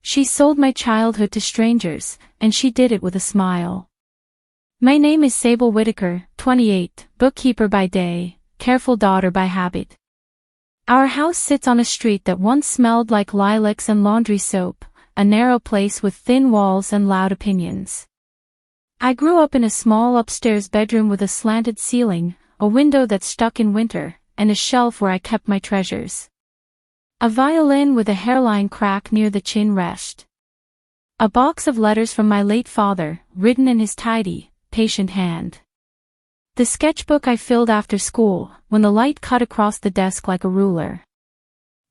She sold my childhood to strangers, and she did it with a smile. My name is Sable Whitaker, 28, bookkeeper by day, careful daughter by habit. Our house sits on a street that once smelled like lilacs and laundry soap, a narrow place with thin walls and loud opinions. I grew up in a small upstairs bedroom with a slanted ceiling, a window that stuck in winter, and a shelf where I kept my treasures. A violin with a hairline crack near the chin rest. A box of letters from my late father, written in his tidy, patient hand. The sketchbook I filled after school, when the light cut across the desk like a ruler.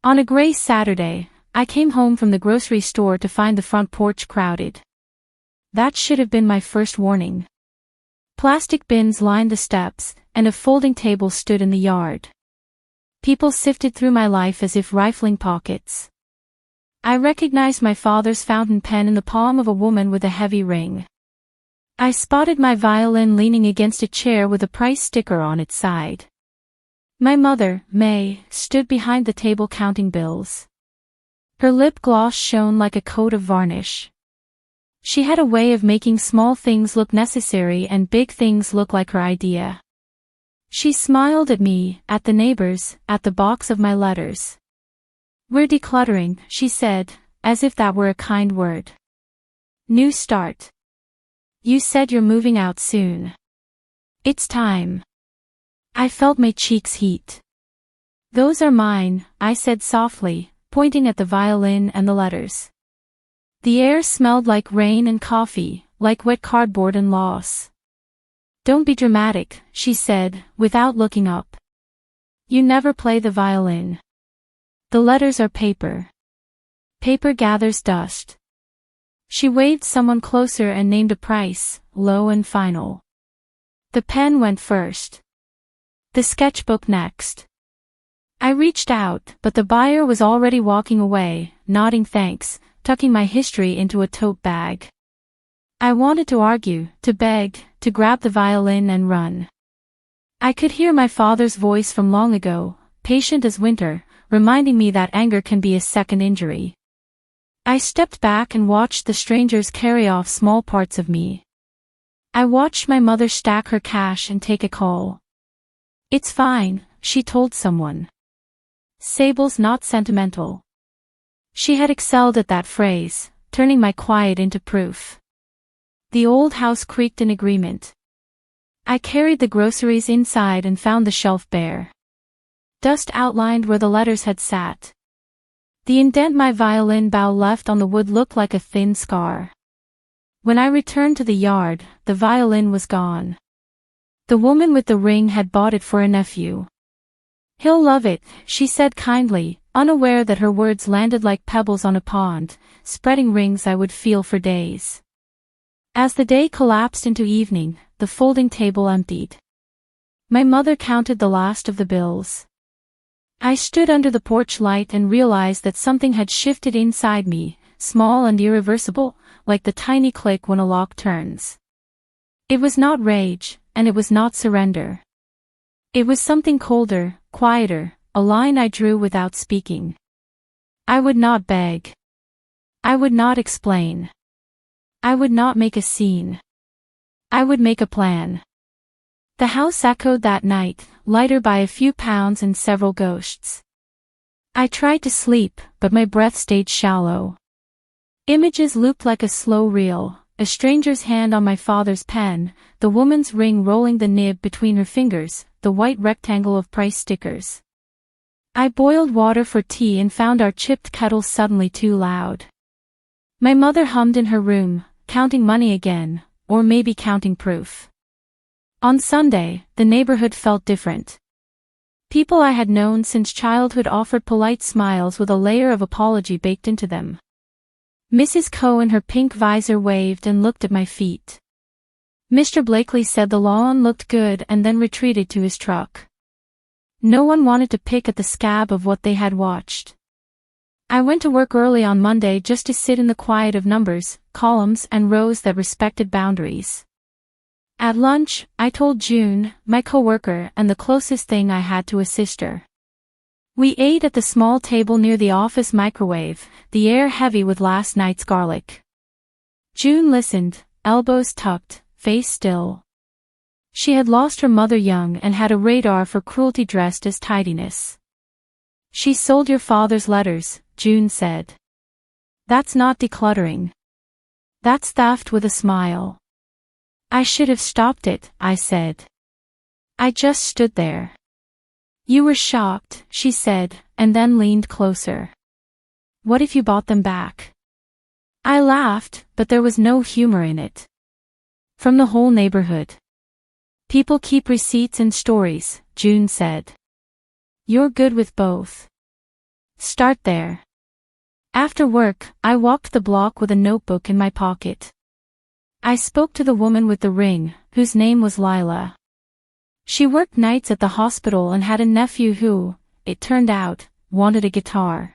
On a gray Saturday, I came home from the grocery store to find the front porch crowded. That should have been my first warning. Plastic bins lined the steps, and a folding table stood in the yard. People sifted through my life as if rifling pockets. I recognized my father's fountain pen in the palm of a woman with a heavy ring. I spotted my violin leaning against a chair with a price sticker on its side. My mother, May, stood behind the table counting bills. Her lip gloss shone like a coat of varnish. She had a way of making small things look necessary and big things look like her idea. She smiled at me, at the neighbors, at the box of my letters. "We're decluttering," she said, as if that were a kind word. "New start. You said you're moving out soon. It's time." I felt my cheeks heat. "Those are mine," I said softly, pointing at the violin and the letters. The air smelled like rain and coffee, like wet cardboard and loss. "Don't be dramatic," she said, without looking up. "You never play the violin. The letters are paper. Paper gathers dust." She waved someone closer and named a price, low and final. The pen went first. The sketchbook next. I reached out, but the buyer was already walking away, nodding thanks, tucking my history into a tote bag. I wanted to argue, to beg, to grab the violin and run. I could hear my father's voice from long ago, patient as winter, reminding me that anger can be a second injury. I stepped back and watched the strangers carry off small parts of me. I watched my mother stack her cash and take a call. "It's fine," she told someone. "Sable's not sentimental." She had excelled at that phrase, turning my quiet into proof. The old house creaked in agreement. I carried the groceries inside and found the shelf bare. Dust outlined where the letters had sat. The indent my violin bow left on the wood looked like a thin scar. When I returned to the yard, the violin was gone. The woman with the ring had bought it for a nephew. "He'll love it," she said kindly, unaware that her words landed like pebbles on a pond, spreading rings I would feel for days. As the day collapsed into evening, the folding table emptied. My mother counted the last of the bills. I stood under the porch light and realized that something had shifted inside me, small and irreversible, like the tiny click when a lock turns. It was not rage, and it was not surrender. It was something colder, quieter, a line I drew without speaking. I would not beg. I would not explain. I would not make a scene. I would make a plan. The house echoed that night, lighter by a few pounds and several ghosts. I tried to sleep, but my breath stayed shallow. Images looped like a slow reel, a stranger's hand on my father's pen, the woman's ring rolling the nib between her fingers, the white rectangle of price stickers. I boiled water for tea and found our chipped kettle suddenly too loud. My mother hummed in her room, counting money again, or maybe counting proof. On Sunday, the neighborhood felt different. People I had known since childhood offered polite smiles with a layer of apology baked into them. Mrs. Coe in her pink visor waved and looked at my feet. Mr. Blakely said the lawn looked good and then retreated to his truck. No one wanted to pick at the scab of what they had watched. I went to work early on Monday just to sit in the quiet of numbers, columns and rows that respected boundaries. At lunch, I told June, my coworker and the closest thing I had to a sister. We ate at the small table near the office microwave, the air heavy with last night's garlic. June listened, elbows tucked, face still. She had lost her mother young and had a radar for cruelty dressed as tidiness. She sold your father's letters, June said. That's not decluttering. That's theft with a smile. I should have stopped it, I said. I just stood there. You were shocked, she said, and then leaned closer. What if you bought them back? I laughed, but there was no humor in it. From the whole neighborhood. People keep receipts and stories, June said. You're good with both. Start there. After work, I walked the block with a notebook in my pocket. I spoke to the woman with the ring, whose name was Lila. She worked nights at the hospital and had a nephew who, it turned out, wanted a guitar.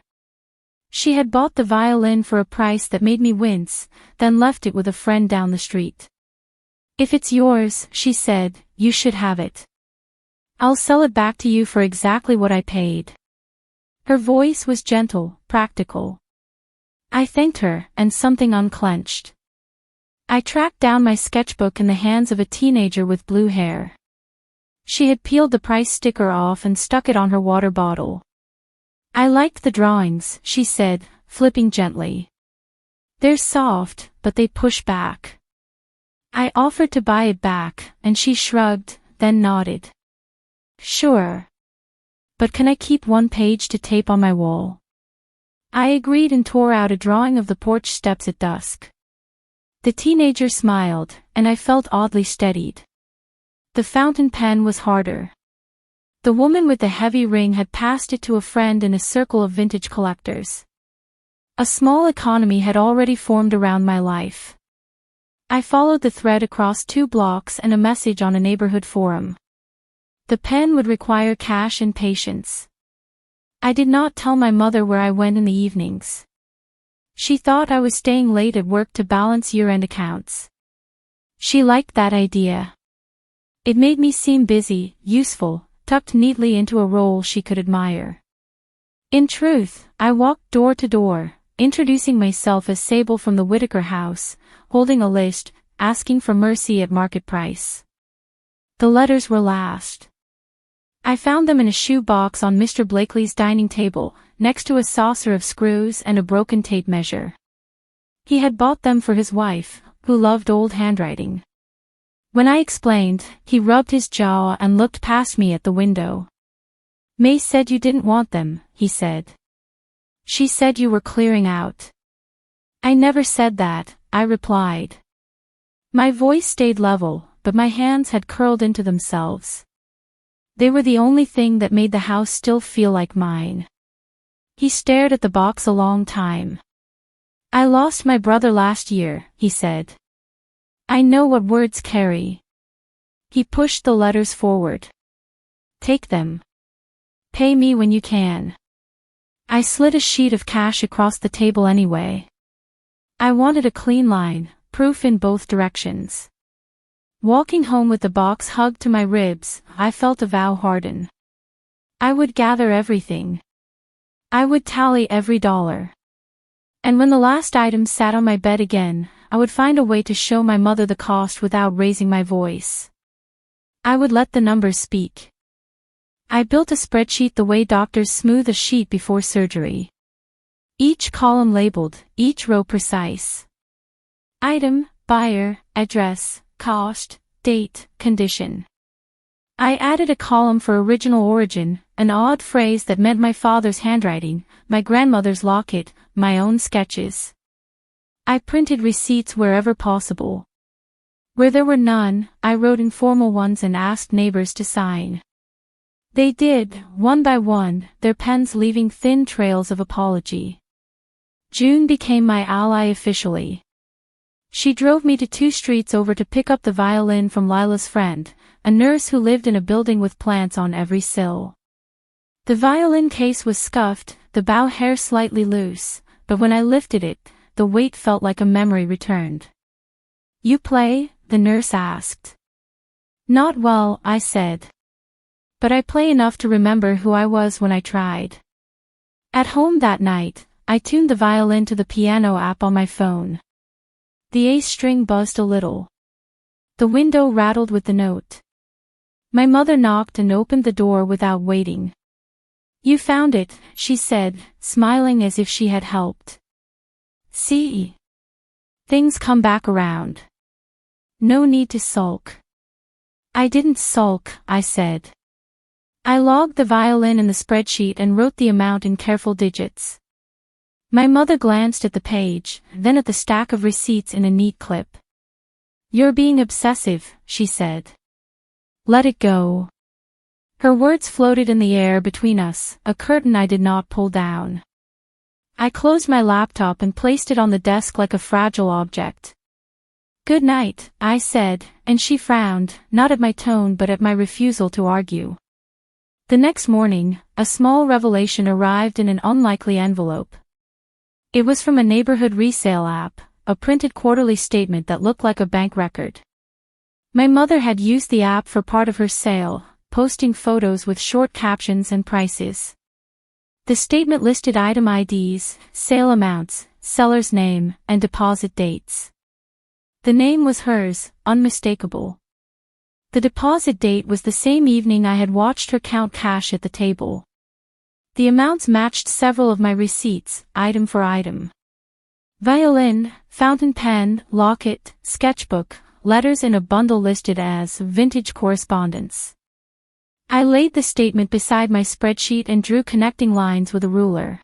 She had bought the violin for a price that made me wince, then left it with a friend down the street. If it's yours, she said, you should have it. I'll sell it back to you for exactly what I paid. Her voice was gentle, practical. I thanked her, and something unclenched. I tracked down my sketchbook in the hands of a teenager with blue hair. She had peeled the price sticker off and stuck it on her water bottle. I liked the drawings, she said, flipping gently. They're soft, but they push back. I offered to buy it back, and she shrugged, then nodded. Sure. But can I keep one page to tape on my wall? I agreed and tore out a drawing of the porch steps at dusk. The teenager smiled, and I felt oddly steadied. The fountain pen was harder. The woman with the heavy ring had passed it to a friend in a circle of vintage collectors. A small economy had already formed around my life. I followed the thread across 2 blocks and a message on a neighborhood forum. The pen would require cash and patience. I did not tell my mother where I went in the evenings. She thought I was staying late at work to balance year-end accounts. She liked that idea. It made me seem busy, useful, tucked neatly into a role she could admire. In truth, I walked door to door, introducing myself as Sable from the Whitaker house, holding a list, asking for mercy at market price. The letters were last. I found them in a shoe box on Mr. Blakely's dining table, next to a saucer of screws and a broken tape measure. He had bought them for his wife, who loved old handwriting. When I explained, he rubbed his jaw and looked past me at the window. May said you didn't want them, he said. She said you were clearing out. I never said that, I replied. My voice stayed level, but my hands had curled into themselves. They were the only thing that made the house still feel like mine. He stared at the box a long time. I lost my brother last year, he said. I know what words carry. He pushed the letters forward. Take them. Pay me when you can. I slid a sheet of cash across the table anyway. I wanted a clean line, proof in both directions. Walking home with the box hugged to my ribs, I felt a vow harden. I would gather everything. I would tally every dollar. And when the last item sat on my bed again, I would find a way to show my mother the cost without raising my voice. I would let the numbers speak. I built a spreadsheet the way doctors smooth a sheet before surgery. Each column labeled, each row precise. Item, buyer, address, cost, date, condition. I added a column for original origin, an odd phrase that meant my father's handwriting, my grandmother's locket, my own sketches. I printed receipts wherever possible. Where there were none, I wrote informal ones and asked neighbors to sign. They did, one by one, their pens leaving thin trails of apology. June became my ally officially. She drove me to 2 streets over to pick up the violin from Lila's friend, a nurse who lived in a building with plants on every sill. The violin case was scuffed, the bow hair slightly loose, but when I lifted it, the weight felt like a memory returned. You play? The nurse asked. Not well, I said. But I play enough to remember who I was when I tried. At home that night, I tuned the violin to the piano app on my phone. The A string buzzed a little. The window rattled with the note. My mother knocked and opened the door without waiting. "You found it," she said, smiling as if she had helped. "See? Things come back around. No need to sulk." "I didn't sulk," I said. I logged the violin in the spreadsheet and wrote the amount in careful digits. My mother glanced at the page, then at the stack of receipts in a neat clip. "You're being obsessive," she said. "Let it go." Her words floated in the air between us, a curtain I did not pull down. I closed my laptop and placed it on the desk like a fragile object. "Good night," I said, and she frowned, not at my tone but at my refusal to argue. The next morning, a small revelation arrived in an unlikely envelope. It was from a neighborhood resale app, a printed quarterly statement that looked like a bank record. My mother had used the app for part of her sale, posting photos with short captions and prices. The statement listed item IDs, sale amounts, seller's name, and deposit dates. The name was hers, unmistakable. The deposit date was the same evening I had watched her count cash at the table. The amounts matched several of my receipts, item for item. Violin, fountain pen, locket, sketchbook, letters in a bundle listed as vintage correspondence. I laid the statement beside my spreadsheet and drew connecting lines with a ruler.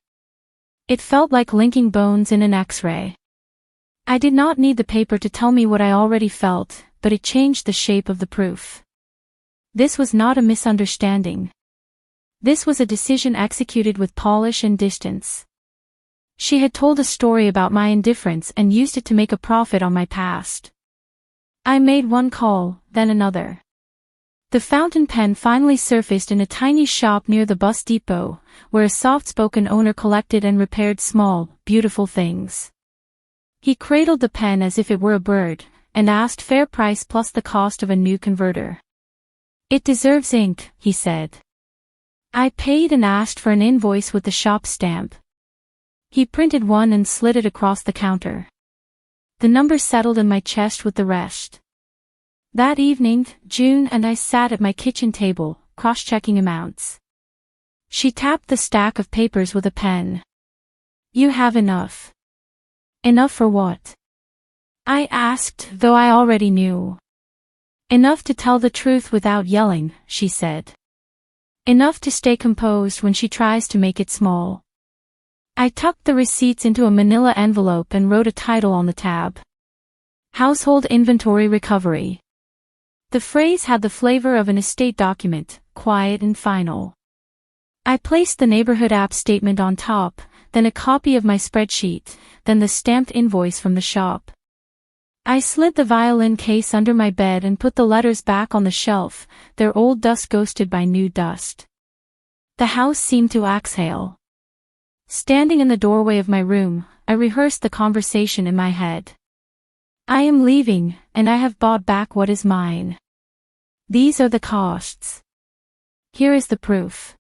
It felt like linking bones in an X-ray. I did not need the paper to tell me what I already felt, but it changed the shape of the proof. This was not a misunderstanding. This was a decision executed with polish and distance. She had told a story about my indifference and used it to make a profit on my past. I made one call, then another. The fountain pen finally surfaced in a tiny shop near the bus depot, where a soft-spoken owner collected and repaired small, beautiful things. He cradled the pen as if it were a bird, and asked fair price plus the cost of a new converter. "It deserves ink," he said. I paid and asked for an invoice with the shop stamp. He printed one and slid it across the counter. The number settled in my chest with the rest. That evening, June and I sat at my kitchen table, cross-checking amounts. She tapped the stack of papers with a pen. "You have enough." "Enough for what?" I asked, though I already knew. "Enough to tell the truth without yelling," she said. "Enough to stay composed when she tries to make it small." I tucked the receipts into a manila envelope and wrote a title on the tab. Household Inventory Recovery. The phrase had the flavor of an estate document, quiet and final. I placed the neighborhood app statement on top, then a copy of my spreadsheet, then the stamped invoice from the shop. I slid the violin case under my bed and put the letters back on the shelf, their old dust ghosted by new dust. The house seemed to exhale. Standing in the doorway of my room, I rehearsed the conversation in my head. "I am leaving, and I have bought back what is mine. These are the costs. Here is the proof.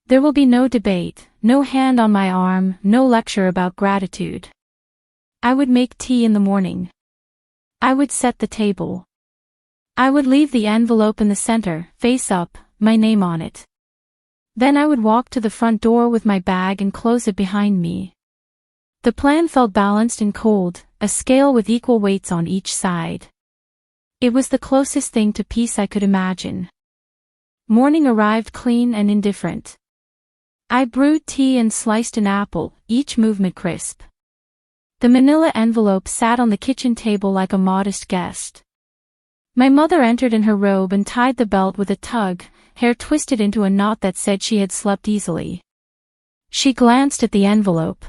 There will be no debate, no hand on my arm, no lecture about gratitude. I would make tea in the morning. I would set the table. I would leave the envelope in the center, face up, my name on it. Then I would walk to the front door with my bag and close it behind me." The plan felt balanced and cold, a scale with equal weights on each side. It was the closest thing to peace I could imagine. Morning arrived clean and indifferent. I brewed tea and sliced an apple, each movement crisp. The manila envelope sat on the kitchen table like a modest guest. My mother entered in her robe and tied the belt with a tug, hair twisted into a knot that said she had slept easily. She glanced at the envelope.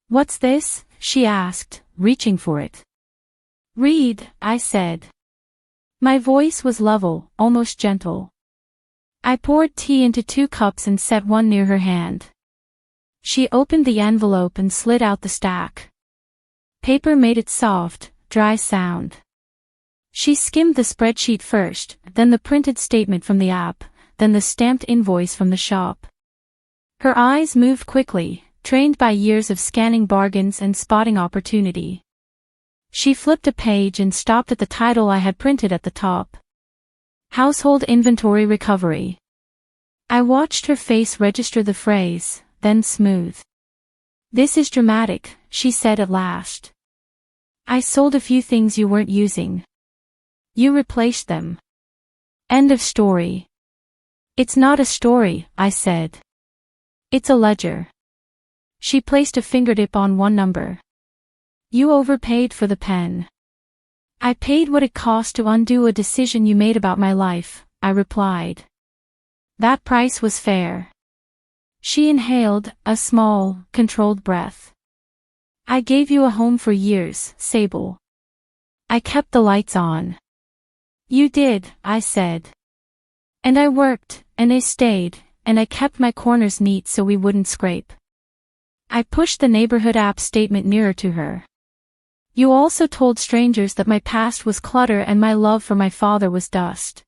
"What's this?" she asked, reaching for it. "Read," I said. My voice was level, almost gentle. I poured tea into 2 cups and set one near her hand. She opened the envelope and slid out the stack. Paper made its soft, dry sound. She skimmed the spreadsheet first, then the printed statement from the app, then the stamped invoice from the shop. Her eyes moved quickly, trained by years of scanning bargains and spotting opportunity. She flipped a page and stopped at the title I had printed at the top. Household Inventory Recovery. I watched her face register the phrase, then smooth. This is dramatic, she said at last. I sold a few things you weren't using. You replaced them. End of story. It's not a story, I said. It's a ledger. She placed a fingertip on one number. You overpaid for the pen. I paid what it cost to undo a decision you made about my life, I replied. That price was fair. She inhaled, a small, controlled breath. I gave you a home for years, Sable. I kept the lights on. You did, I said. And I worked, and I stayed, and I kept my corners neat so we wouldn't scrape. I pushed the neighborhood app statement nearer to her. You also told strangers that my past was clutter and my love for my father was dust.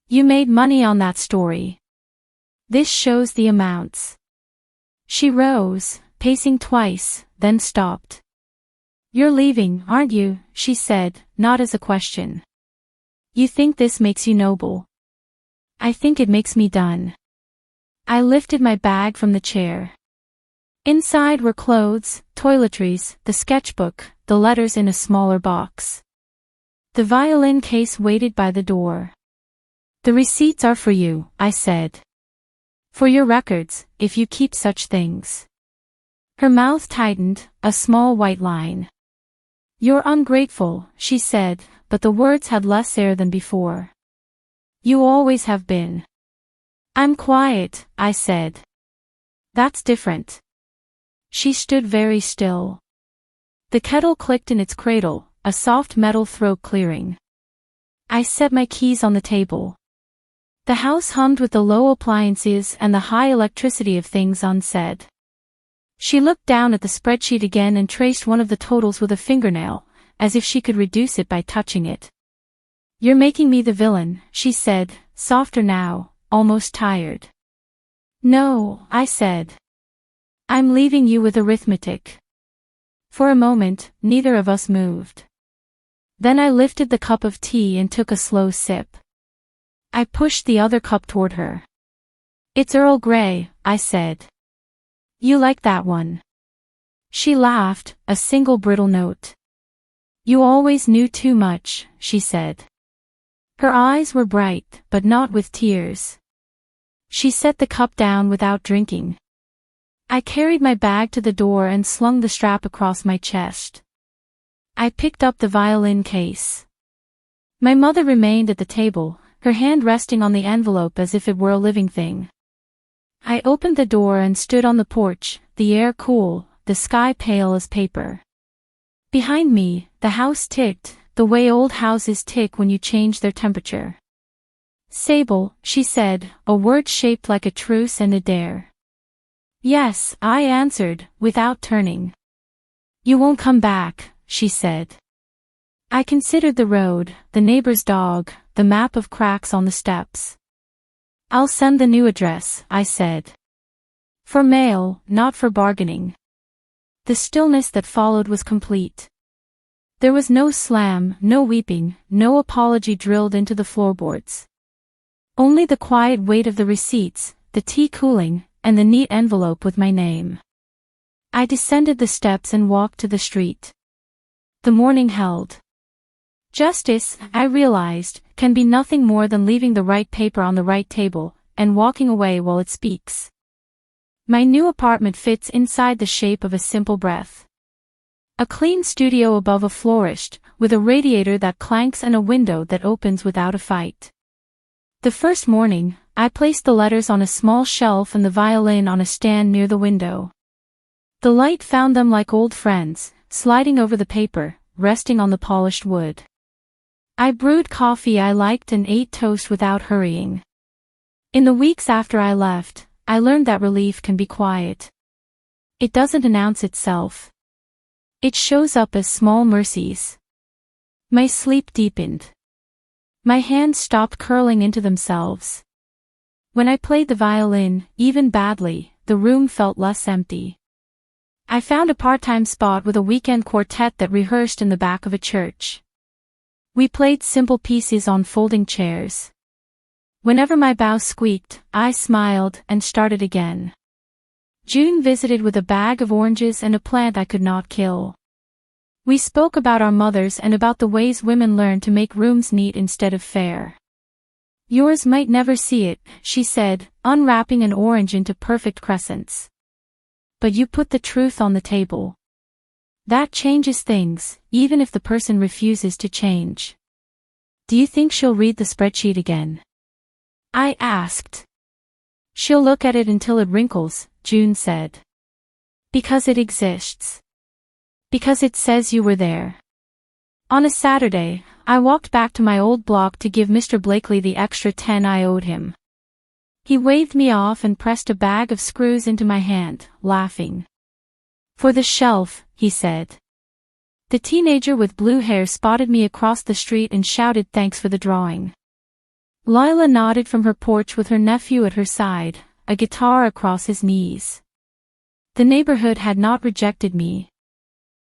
You made money on that story. This shows the amounts. She rose, pacing twice, then stopped. You're leaving, aren't you? She said, not as a question. You think this makes you noble? I think it makes me done. I lifted my bag from the chair. Inside were clothes, toiletries, the sketchbook, the letters in a smaller box. The violin case waited by the door. The receipts are for you, I said. For your records, if you keep such things. Her mouth tightened, a small white line. You're ungrateful, she said, but the words had less air than before. You always have been. I'm quiet, I said. That's different. She stood very still. The kettle clicked in its cradle, a soft metal throat clearing. I set my keys on the table. The house hummed with the low appliances and the high electricity of things unsaid. She looked down at the spreadsheet again and traced one of the totals with a fingernail, as if she could reduce it by touching it. You're making me the villain, she said, softer now, almost tired. No, I said. I'm leaving you with arithmetic. For a moment, neither of us moved. Then I lifted the cup of tea and took a slow sip. I pushed the other cup toward her. It's Earl Grey, I said. You like that one? She laughed, a single brittle note. You always knew too much, she said. Her eyes were bright, but not with tears. She set the cup down without drinking. I carried my bag to the door and slung the strap across my chest. I picked up the violin case. My mother remained at the table, her hand resting on the envelope as if it were a living thing. I opened the door and stood on the porch, the air cool, the sky pale as paper. Behind me, the house ticked, the way old houses tick when you change their temperature. Sable, she said, a word shaped like a truce and a dare. Yes, I answered, without turning. You won't come back, she said. I considered the road, the neighbor's dog, the map of cracks on the steps. I'll send the new address, I said. For mail, not for bargaining. The stillness that followed was complete. There was no slam, no weeping, no apology drilled into the floorboards. Only the quiet weight of the receipts, the tea cooling, and the neat envelope with my name. I descended the steps and walked to the street. The morning held. Justice, I realized, can be nothing more than leaving the right paper on the right table, and walking away while it speaks. My new apartment fits inside the shape of a simple breath. A clean studio above a florist, with a radiator that clanks and a window that opens without a fight. The first morning, I placed the letters on a small shelf and the violin on a stand near the window. The light found them like old friends, sliding over the paper, resting on the polished wood. I brewed coffee I liked and ate toast without hurrying. In the weeks after I left, I learned that relief can be quiet. It doesn't announce itself. It shows up as small mercies. My sleep deepened. My hands stopped curling into themselves. When I played the violin, even badly, the room felt less empty. I found a part-time spot with a weekend quartet that rehearsed in the back of a church. We played simple pieces on folding chairs. Whenever my bow squeaked, I smiled and started again. June visited with a bag of oranges and a plant I could not kill. We spoke about our mothers and about the ways women learn to make rooms neat instead of fair. Yours might never see it, she said, unwrapping an orange into perfect crescents. But you put the truth on the table. That changes things, even if the person refuses to change. Do you think she'll read the spreadsheet again? I asked. She'll look at it until it wrinkles, June said. Because it exists. Because it says you were there. On a Saturday, I walked back to my old block to give Mr. Blakely the extra 10 I owed him. He waved me off and pressed a bag of screws into my hand, laughing. For the shelf, he said. The teenager with blue hair spotted me across the street and shouted thanks for the drawing. Lila nodded from her porch with her nephew at her side, a guitar across his knees. The neighborhood had not rejected me.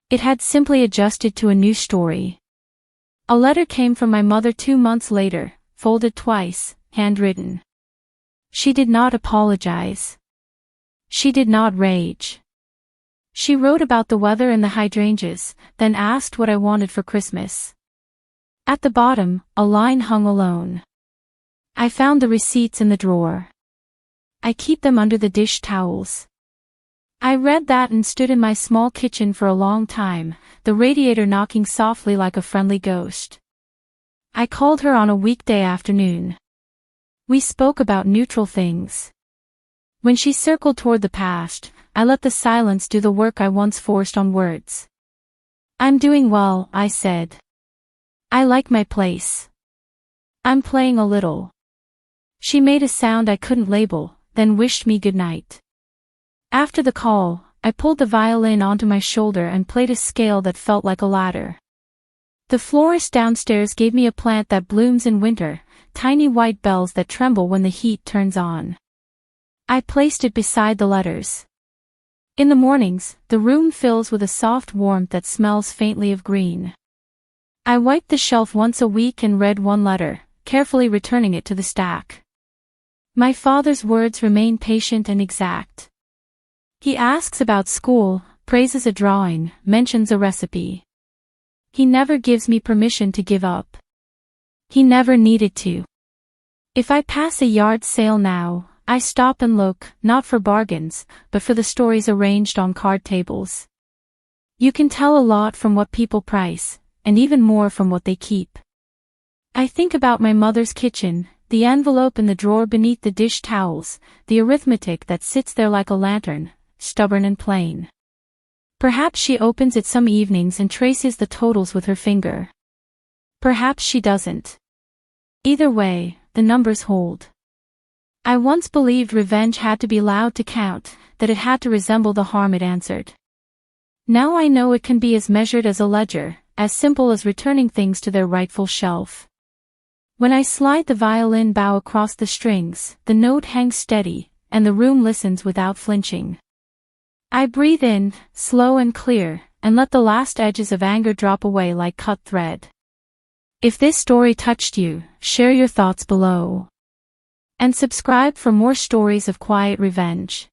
It had simply adjusted to a new story. A letter came from my mother 2 months later, folded twice, handwritten. She did not apologize. She did not rage. She wrote about the weather and the hydrangeas, then asked what I wanted for Christmas. At the bottom, a line hung alone. I found the receipts in the drawer. I keep them under the dish towels. I read that and stood in my small kitchen for a long time, the radiator knocking softly like a friendly ghost. I called her on a weekday afternoon. We spoke about neutral things. When she circled toward the past, I let the silence do the work I once forced on words. I'm doing well, I said. I like my place. I'm playing a little. She made a sound I couldn't label, then wished me good night. After the call, I pulled the violin onto my shoulder and played a scale that felt like a ladder. The florist downstairs gave me a plant that blooms in winter, tiny white bells that tremble when the heat turns on. I placed it beside the letters. In the mornings, the room fills with a soft warmth that smells faintly of green. I wiped the shelf once a week and read one letter, carefully returning it to the stack. My father's words remain patient and exact. He asks about school, praises a drawing, mentions a recipe. He never gives me permission to give up. He never needed to. If I pass a yard sale now, I stop and look, not for bargains, but for the stories arranged on card tables. You can tell a lot from what people price, and even more from what they keep. I think about my mother's kitchen, the envelope in the drawer beneath the dish towels, the arithmetic that sits there like a lantern, stubborn and plain. Perhaps she opens it some evenings and traces the totals with her finger. Perhaps she doesn't. Either way, the numbers hold. I once believed revenge had to be loud to count, that it had to resemble the harm it answered. Now I know it can be as measured as a ledger, as simple as returning things to their rightful shelf. When I slide the violin bow across the strings, the note hangs steady, and the room listens without flinching. I breathe in, slow and clear, and let the last edges of anger drop away like cut thread. If this story touched you, share your thoughts below. And subscribe for more stories of quiet revenge.